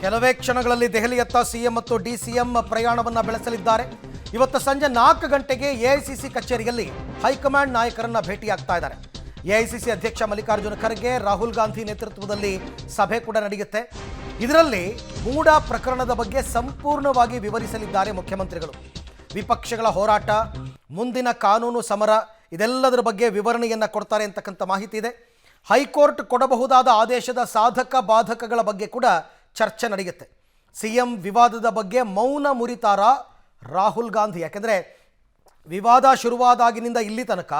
ಕೆಲವೇ ಕ್ಷಣಗಳಲ್ಲಿ ದೆಹಲಿಯತ್ತ ಸಿಎಂ ಮತ್ತು ಡಿಸಿಎಂ ಪ್ರಯಾಣವನ್ನು ಬೆಳೆಸಲಿದ್ದಾರೆ. ಇವತ್ತು ಸಂಜೆ 4 ಗಂಟೆಗೆ ಎಐಸಿಸಿ ಕಚೇರಿಯಲ್ಲಿ ಹೈಕಮಾಂಡ್ ನಾಯಕರನ್ನ ಭೇಟಿಯಾಗ್ತಾ ಇದ್ದಾರೆ. ಎಐಸಿಸಿ ಅಧ್ಯಕ್ಷ ಮಲ್ಲಿಕಾರ್ಜುನ ಖರ್ಗೆ, ರಾಹುಲ್ ಗಾಂಧಿ ನೇತೃತ್ವದಲ್ಲಿ ಸಭೆ ಕೂಡ ನಡೆಯುತ್ತೆ. ಇದರಲ್ಲಿ ಮೂಡಾ ಪ್ರಕರಣದ ಬಗ್ಗೆ ಸಂಪೂರ್ಣವಾಗಿ ವಿವರಿಸಲಿದ್ದಾರೆ ಮುಖ್ಯಮಂತ್ರಿಗಳು. ವಿಪಕ್ಷಗಳ ಹೋರಾಟ, ಮುಂದಿನ ಕಾನೂನು ಸಮರ, ಇದೆಲ್ಲದರ ಬಗ್ಗೆ ವಿವರಣೆಯನ್ನು ಕೊಡ್ತಾರೆ ಅಂತಕ್ಕಂಥ ಮಾಹಿತಿ ಇದೆ. ಹೈಕೋರ್ಟ್ ಕೊಡಬಹುದಾದ ಆದೇಶದ ಸಾಧಕ ಬಾಧಕಗಳ ಬಗ್ಗೆ ಕೂಡ ಚರ್ಚೆ ನಡೆಯುತ್ತೆ. ಸಿಎಂ ವಿವಾದದ ಬಗ್ಗೆ ಮೌನ ಮುರಿತಾರ ರಾಹುಲ್ ಗಾಂಧಿ? ಯಾಕೆಂದರೆ ವಿವಾದ ಶುರುವಾದಾಗಿನಿಂದ ಇಲ್ಲಿ ತನಕ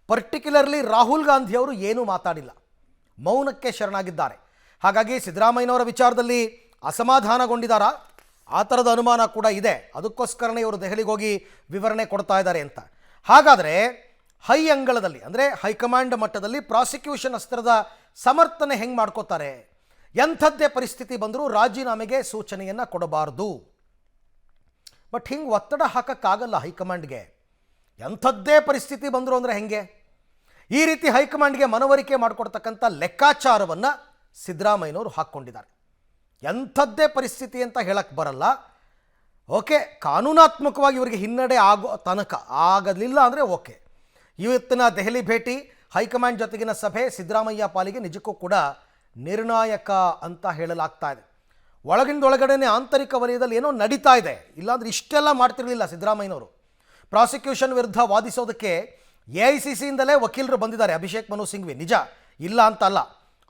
ಪರ್ಟಿಕ್ಯುಲರ್ಲಿ ರಾಹುಲ್ ಗಾಂಧಿ ಅವರು ಏನೂ ಮಾತಾಡಿಲ್ಲ, ಮೌನಕ್ಕೆ ಶರಣಾಗಿದ್ದಾರೆ. ಹಾಗಾಗಿ ಸಿದ್ದರಾಮಯ್ಯನವರ ವಿಚಾರದಲ್ಲಿ ಅಸಮಾಧಾನಗೊಂಡಿದ್ದಾರಾ? ಆ ಥರದ ಅನುಮಾನ ಕೂಡ ಇದೆ. ಅದಕ್ಕೋಸ್ಕರನೇ ಇವರು ದೆಹಲಿಗೆ ಹೋಗಿ ವಿವರಣೆ ಕೊಡ್ತಾ ಇದ್ದಾರೆ ಅಂತ. ಹಾಗಾದರೆ ಹೈ ಅಂಗಳದಲ್ಲಿ ಅಂದರೆ ಹೈಕಮಾಂಡ್ ಮಟ್ಟದಲ್ಲಿ ಪ್ರಾಸಿಕ್ಯೂಷನ್ ಅಸ್ತ್ರದ ಸಮರ್ಥನೆ ಹೆಂಗೆ ಮಾಡ್ಕೋತಾರೆ? ಎಂಥದ್ದೇ ಪರಿಸ್ಥಿತಿ ಬಂದರೂ ರಾಜೀನಾಮೆಗೆ ಸೂಚನೆಯನ್ನು ಕೊಡಬಾರ್ದು. ಬಟ್ ಹಿಂಗೆ ಒತ್ತಡ ಹಾಕೋಕ್ಕಾಗಲ್ಲ ಹೈಕಮಾಂಡ್ಗೆ. ಎಂಥದ್ದೇ ಪರಿಸ್ಥಿತಿ ಬಂದರು ಅಂದರೆ ಹೆಂಗೆ? ಈ ರೀತಿ ಹೈಕಮಾಂಡ್ಗೆ ಮನವರಿಕೆ ಮಾಡಿಕೊಡ್ತಕ್ಕಂಥ ಲೆಕ್ಕಾಚಾರವನ್ನು ಸಿದ್ದರಾಮಯ್ಯನವರು ಹಾಕ್ಕೊಂಡಿದ್ದಾರೆ. ಎಂಥದ್ದೇ ಪರಿಸ್ಥಿತಿ ಅಂತ ಹೇಳಕ್ಕೆ ಬರಲ್ಲ. ಓಕೆ, ಕಾನೂನಾತ್ಮಕವಾಗಿ ಇವರಿಗೆ ಹಿನ್ನಡೆ ಆಗೋ ತನಕ ಆಗಲಿಲ್ಲ ಅಂದರೆ ಓಕೆ. ಇವತ್ತಿನ ದೆಹಲಿ ಭೇಟಿ, ಹೈಕಮಾಂಡ್ ಜೊತೆಗಿನ ಸಭೆ ಸಿದ್ದರಾಮಯ್ಯ ಪಾಲಿಗೆ ನಿಜಕ್ಕೂ ಕೂಡ ನಿರ್ಣಾಯಕ ಅಂತ ಹೇಳಲಾಗ್ತಾ ಇದೆ. ಒಳಗಡೆನೇ ಆಂತರಿಕ ವಲಯದಲ್ಲಿ ಏನೋ ನಡೀತಾ ಇದೆ. ಇಲ್ಲಾಂದ್ರೆ ಇಷ್ಟೆಲ್ಲ ಮಾಡ್ತಿರಲಿಲ್ಲ ಸಿದ್ದರಾಮಯ್ಯನವರು. ಪ್ರಾಸಿಕ್ಯೂಷನ್ ವಿರುದ್ಧ ವಾದಿಸೋದಕ್ಕೆ ಎಐಸಿಸಿಯಿಂದಲೇ ವಕೀಲರು ಬಂದಿದ್ದಾರೆ, ಅಭಿಷೇಕ್ ಮನು ಸಿಂಘ್ವಿ. ನಿಜ, ಇಲ್ಲ ಅಂತ ಅಲ್ಲ,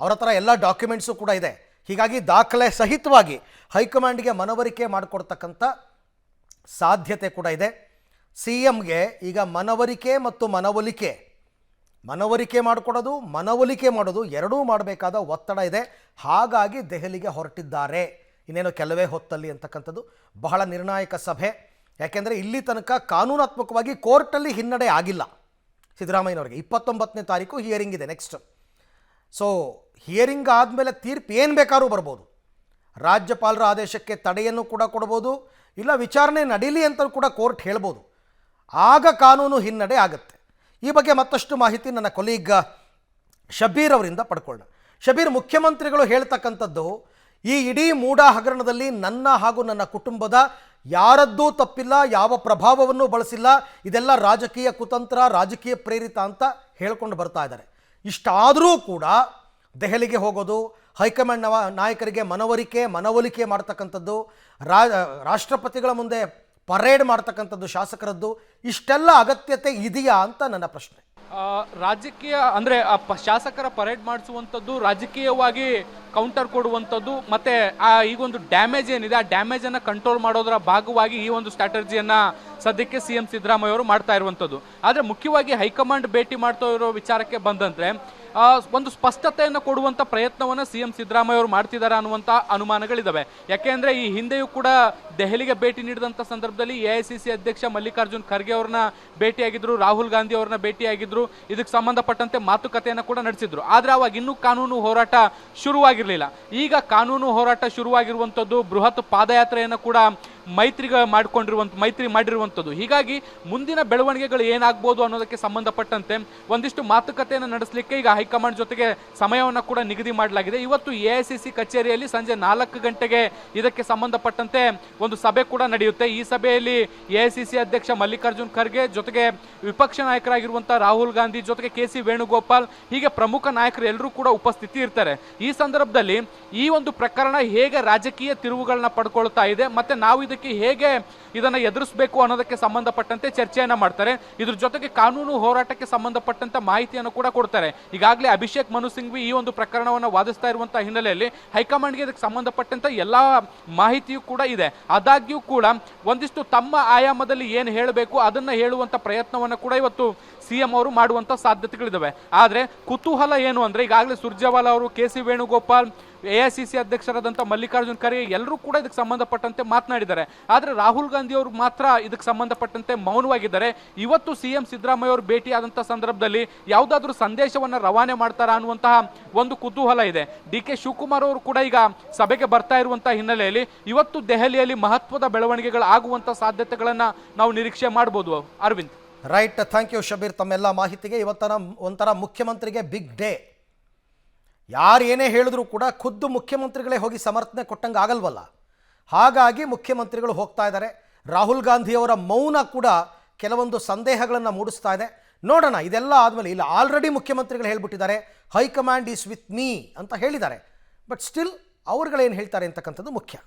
ಅವರ ಹತ್ರ ಎಲ್ಲ ಡಾಕ್ಯುಮೆಂಟ್ಸು ಕೂಡ ಇದೆ. ಹೀಗಾಗಿ ದಾಖಲೆ ಸಹಿತವಾಗಿ ಹೈಕಮಾಂಡ್ಗೆ ಮನವರಿಕೆ ಮಾಡಿಕೊಡ್ತಕ್ಕಂಥ ಸಾಧ್ಯತೆ ಕೂಡ ಇದೆ. ಸಿ ಎಂಗೆ ಈಗ ಮನವರಿಕೆ ಮತ್ತು ಮನವರಿಕೆ ಮಾಡಿಕೊಡೋದು, ಮನವೊಲಿಕೆ ಮಾಡೋದು ಎರಡೂ ಮಾಡಬೇಕಾದ ಒತ್ತಡ ಇದೆ. ಹಾಗಾಗಿ ದೆಹಲಿಗೆ ಹೊರಟಿದ್ದಾರೆ ಇನ್ನೇನು ಕೆಲವೇ ಹೊತ್ತಲ್ಲಿ ಅಂತಕ್ಕಂಥದ್ದು. ಬಹಳ ನಿರ್ಣಾಯಕ ಸಭೆ. ಯಾಕೆಂದರೆ ಇಲ್ಲಿ ತನಕ ಕಾನೂನಾತ್ಮಕವಾಗಿ ಕೋರ್ಟಲ್ಲಿ ಹಿನ್ನಡೆ ಆಗಿಲ್ಲ ಸಿದ್ದರಾಮಯ್ಯನವರಿಗೆ. 29ನೇ ತಾರೀಕು ಹಿಯರಿಂಗ್ ಇದೆ ನೆಕ್ಸ್ಟ್. ಸೊ ಹಿಯರಿಂಗ್ ಆದಮೇಲೆ ತೀರ್ಪು ಏನು ಬೇಕಾದ್ರೂ ಬರ್ಬೋದು. ರಾಜ್ಯಪಾಲರ ಆದೇಶಕ್ಕೆ ತಡೆಯನ್ನು ಕೂಡ ಕೊಡ್ಬೋದು, ಇಲ್ಲ ವಿಚಾರಣೆ ನಡೀಲಿ ಅಂತ ಕೂಡ ಕೋರ್ಟ್ ಹೇಳ್ಬೋದು. ಆಗ ಕಾನೂನು ಹಿನ್ನಡೆ ಆಗುತ್ತೆ. ಈ ಬಗ್ಗೆ ಮತ್ತಷ್ಟು ಮಾಹಿತಿ ನನ್ನ ಕೊಲೀಗ್ ಶಬೀರ್ ಅವರಿಂದ ಪಡ್ಕೊಳ್ಳೋಣ. ಶಬೀರ್, ಮುಖ್ಯಮಂತ್ರಿಗಳು ಹೇಳ್ತಕ್ಕಂಥದ್ದು ಈ ಇಡೀ ಮೂಡಾ ಹಗರಣದಲ್ಲಿ ನನ್ನ ಹಾಗೂ ನನ್ನ ಕುಟುಂಬದ ಯಾರದ್ದೂ ತಪ್ಪಿಲ್ಲ, ಯಾವ ಪ್ರಭಾವವನ್ನು ಬಳಸಿಲ್ಲ, ಇದೆಲ್ಲ ರಾಜಕೀಯ ಕುತಂತ್ರ, ರಾಜಕೀಯ ಪ್ರೇರಿತ ಅಂತ ಹೇಳ್ಕೊಂಡು ಬರ್ತಾ ಇದ್ದಾರೆ. ಇಷ್ಟಾದರೂ ಕೂಡ ದೆಹಲಿಗೆ ಹೋಗೋದು, ಹೈಕಮಾಂಡ್ ನಾಯಕರಿಗೆ ಮನವೊಲಿಕೆ ಮಾಡ್ತಕ್ಕಂಥದ್ದು, ರಾಷ್ಟ್ರಪತಿಗಳ ಮುಂದೆ ಪರೇಡ್ ಮಾಡ್ತಕ್ಕಂಥದ್ದು ಶಾಸಕರದ್ದು, ಇಷ್ಟೆಲ್ಲ ಅಗತ್ಯತೆ ಇದೆಯಾ ಅಂತ ನನ್ನ ಪ್ರಶ್ನೆ. ರಾಜಕೀಯ ಅಂದರೆ ಶಾಸಕರ ಪರೇಡ್ ಮಾಡಿಸುವಂಥದ್ದು, ರಾಜಕೀಯವಾಗಿ ಕೌಂಟರ್ ಕೊಡುವಂಥದ್ದು, ಮತ್ತೆ ಈಗೊಂದು ಡ್ಯಾಮೇಜ್ ಏನಿದೆ ಆ ಡ್ಯಾಮೇಜನ್ನು ಕಂಟ್ರೋಲ್ ಮಾಡೋದರ ಭಾಗವಾಗಿ ಈ ಒಂದು ಸ್ಟ್ರಾಟಜಿಯನ್ನು ಸದ್ಯಕ್ಕೆ ಸಿಎಂ ಸಿದ್ದರಾಮಯ್ಯ ಅವರು ಮಾಡ್ತಾ ಇರುವಂಥದ್ದು. ಆದರೆ ಮುಖ್ಯವಾಗಿ ಹೈಕಮಾಂಡ್ ಭೇಟಿ ಮಾಡ್ತಾ ಇರೋ ವಿಚಾರಕ್ಕೆ ಬಂದಂತೆ ಒಂದು ಸ್ಪಷ್ಟತೆಯನ್ನು ಕೊಡುವಂಥ ಪ್ರಯತ್ನವನ್ನು ಸಿಎಂ ಸಿದ್ದರಾಮಯ್ಯ ಅವರು ಮಾಡ್ತಿದ್ದಾರೆ ಅನ್ನುವಂಥ ಅನುಮಾನಗಳಿದ್ದಾವೆ. ಯಾಕೆಂದರೆ ಈ ಹಿಂದೆಯೂ ಕೂಡ ದೆಹಲಿಗೆ ಭೇಟಿ ನೀಡಿದಂಥ ಸಂದರ್ಭದಲ್ಲಿ ಎಐಸಿಸಿ ಅಧ್ಯಕ್ಷ ಮಲ್ಲಿಕಾರ್ಜುನ್ ಖರ್ಗೆ ಅವ್ರನ್ನ ಭೇಟಿಯಾಗಿದ್ರು, ರಾಹುಲ್ ಗಾಂಧಿ ಅವ್ರನ್ನ ಭೇಟಿಯಾಗಿದ್ರು, ಇದಕ್ಕೆ ಸಂಬಂಧಪಟ್ಟಂತೆ ಮಾತುಕತೆಯನ್ನು ಕೂಡ ನಡೆಸಿದ್ರು. ಆದರೆ ಅವಾಗ ಇನ್ನೂ ಕಾನೂನು ಹೋರಾಟ ಶುರುವಾಗಿರಲಿಲ್ಲ. ಈಗ ಕಾನೂನು ಹೋರಾಟ ಶುರುವಾಗಿರುವಂಥದ್ದು, ಬೃಹತ್ ಪಾದಯಾತ್ರೆಯನ್ನು ಕೂಡ ಮೈತ್ರಿ ಮಾಡಿರುವಂಥದ್ದು. ಹೀಗಾಗಿ ಮುಂದಿನ ಬೆಳವಣಿಗೆಗಳು ಏನಾಗ್ಬೋದು ಅನ್ನೋದಕ್ಕೆ ಸಂಬಂಧಪಟ್ಟಂತೆ ಒಂದಿಷ್ಟು ಮಾತುಕತೆಯನ್ನು ನಡೆಸಲಿಕ್ಕೆ ಈಗ ಹೈಕಮಾಂಡ್ ಜೊತೆಗೆ ಸಮಯವನ್ನು ಕೂಡ ನಿಗದಿ ಮಾಡಲಾಗಿದೆ. ಇವತ್ತು ಎಐಸಿಸಿ ಕಚೇರಿಯಲ್ಲಿ ಸಂಜೆ 4 ಗಂಟೆಗೆ ಇದಕ್ಕೆ ಸಂಬಂಧಪಟ್ಟಂತೆ ಒಂದು ಸಭೆ ಕೂಡ ನಡೆಯುತ್ತೆ. ಈ ಸಭೆಯಲ್ಲಿ ಎಐಸಿಸಿ ಅಧ್ಯಕ್ಷ ಮಲ್ಲಿಕಾರ್ಜುನ್ ಖರ್ಗೆ ಜೊತೆಗೆ ವಿಪಕ್ಷ ನಾಯಕರಾಗಿರುವಂತಹ ರಾಹುಲ್ ಗಾಂಧಿ ಜೊತೆಗೆ KC ವೇಣುಗೋಪಾಲ್, ಹೀಗೆ ಪ್ರಮುಖ ನಾಯಕರು ಎಲ್ಲರೂ ಕೂಡ ಉಪಸ್ಥಿತಿ ಇರ್ತಾರೆ. ಈ ಸಂದರ್ಭದಲ್ಲಿ ಈ ಒಂದು ಪ್ರಕರಣ ಹೇಗೆ ರಾಜಕೀಯ ತಿರುವುಗಳನ್ನ ಪಡ್ಕೊಳ್ತಾ ಇದೆ, ಮತ್ತೆ ನಾವು ಇದಕ್ಕೆ ಹೇಗೆ ಇದನ್ನು ಎದುರಿಸಬೇಕು ಅನ್ನೋದಕ್ಕೆ ಸಂಬಂಧಪಟ್ಟಂತೆ ಚರ್ಚೆಯನ್ನು ಮಾಡ್ತಾರೆ. ಇದ್ರ ಜೊತೆಗೆ ಕಾನೂನು ಹೋರಾಟಕ್ಕೆ ಸಂಬಂಧಪಟ್ಟಂತ ಮಾಹಿತಿಯನ್ನು ಕೂಡ ಕೊಡ್ತಾರೆ. ಈಗಾಗಲೇ ಅಭಿಷೇಕ್ ಮನು ಸಿಂಘ್ವಿ ಈ ಒಂದು ಪ್ರಕರಣವನ್ನು ವಾದಿಸ್ತಾ ಇರುವಂತಹ ಹಿನ್ನೆಲೆಯಲ್ಲಿ ಹೈಕಮಾಂಡ್ಗೆ ಇದಕ್ಕೆ ಸಂಬಂಧಪಟ್ಟಂತ ಎಲ್ಲ ಮಾಹಿತಿಯೂ ಕೂಡ ಇದೆ. ಆದಾಗ್ಯೂ ಕೂಡ ಒಂದಿಷ್ಟು ತಮ್ಮ ಆಯಾಮದಲ್ಲಿ ಏನು ಹೇಳಬೇಕು ಅದನ್ನ ಹೇಳುವಂತ ಪ್ರಯತ್ನವನ್ನು ಕೂಡ ಇವತ್ತು ಸಿಎಂ ಅವರು ಮಾಡುವಂತ ಸಾಧ್ಯತೆಗಳಿದಾವೆ. ಆದ್ರೆ ಕುತೂಹಲ ಏನು ಅಂದ್ರೆ ಈಗಾಗಲೇ ಸುರ್ಜೇವಾಲಾ ಅವರು, KC ವೇಣುಗೋಪಾಲ್, ಎಐಸಿಸಿ ಅಧ್ಯಕ್ಷರಾದಂಥ ಮಲ್ಲಿಕಾರ್ಜುನ್ ಖರ್ಗೆ ಎಲ್ಲರೂ ಕೂಡ ಇದಕ್ಕೆ ಸಂಬಂಧಪಟ್ಟಂತೆ ಮಾತನಾಡಿದ್ದಾರೆ. ಆದರೆ ರಾಹುಲ್ ಗಾಂಧಿ ಅವರು ಮಾತ್ರ ಇದಕ್ಕೆ ಸಂಬಂಧಪಟ್ಟಂತೆ ಮೌನವಾಗಿದ್ದಾರೆ. ಇವತ್ತು ಸಿಎಂ ಸಿದ್ದರಾಮಯ್ಯ ಅವರು ಭೇಟಿಯಾದಂಥ ಸಂದರ್ಭದಲ್ಲಿ ಯಾವುದಾದ್ರೂ ಸಂದೇಶವನ್ನು ರವಾನೆ ಮಾಡ್ತಾರಾ ಅನ್ನುವಂತಹ ಒಂದು ಕುತೂಹಲ ಇದೆ. DK ಶಿವಕುಮಾರ್ ಅವರು ಕೂಡ ಈಗ ಸಭೆಗೆ ಬರ್ತಾ ಇರುವಂತಹ ಹಿನ್ನೆಲೆಯಲ್ಲಿ ಇವತ್ತು ದೆಹಲಿಯಲ್ಲಿ ಮಹತ್ವದ ಬೆಳವಣಿಗೆಗಳು ಆಗುವಂಥ ಸಾಧ್ಯತೆಗಳನ್ನು ನಾವು ನಿರೀಕ್ಷೆ ಮಾಡ್ಬೋದು. Arvind. Right, thank you Shabeer ತಮ್ಮೆಲ್ಲ ಮಾಹಿತಿಗೆ. ಇವತ್ತನ ಒಂಥರ ಮುಖ್ಯಮಂತ್ರಿಗೆ ಬಿಗ್ ಡೇ. ಯಾರು ಏನೇ ಹೇಳಿದ್ರು ಕೂಡ ಖುದ್ದು ಮುಖ್ಯಮಂತ್ರಿಗಳೇ ಹೋಗಿ ಸಮರ್ಥನೆ ಕೊಟ್ಟಂಗೆ ಆಗಲ್ವಲ್ಲ. ಹಾಗಾಗಿ ಮುಖ್ಯಮಂತ್ರಿಗಳು ಹೋಗ್ತಾ ಇದ್ದಾರೆ. ರಾಹುಲ್ ಗಾಂಧಿಯವರ ಮೌನ ಕೂಡ ಕೆಲವೊಂದು ಸಂದೇಹಗಳನ್ನು ಮೂಡಿಸ್ತಾ ಇದೆ. ನೋಡೋಣ, ಇದೆಲ್ಲ ಆದಮೇಲೆ ಇಲ್ಲ ಆಲ್ರೆಡಿ ಮುಖ್ಯಮಂತ್ರಿಗಳು ಹೇಳ್ಬಿಟ್ಟಿದ್ದಾರೆ ಹೈಕಮಾಂಡ್ ಈಸ್ ವಿತ್ ಮೀ ಅಂತ ಹೇಳಿದ್ದಾರೆ. ಬಟ್ ಸ್ಟಿಲ್ ಅವ್ರುಗಳೇನು ಹೇಳ್ತಾರೆ ಅಂತಕ್ಕಂಥದ್ದು ಮುಖ್ಯ.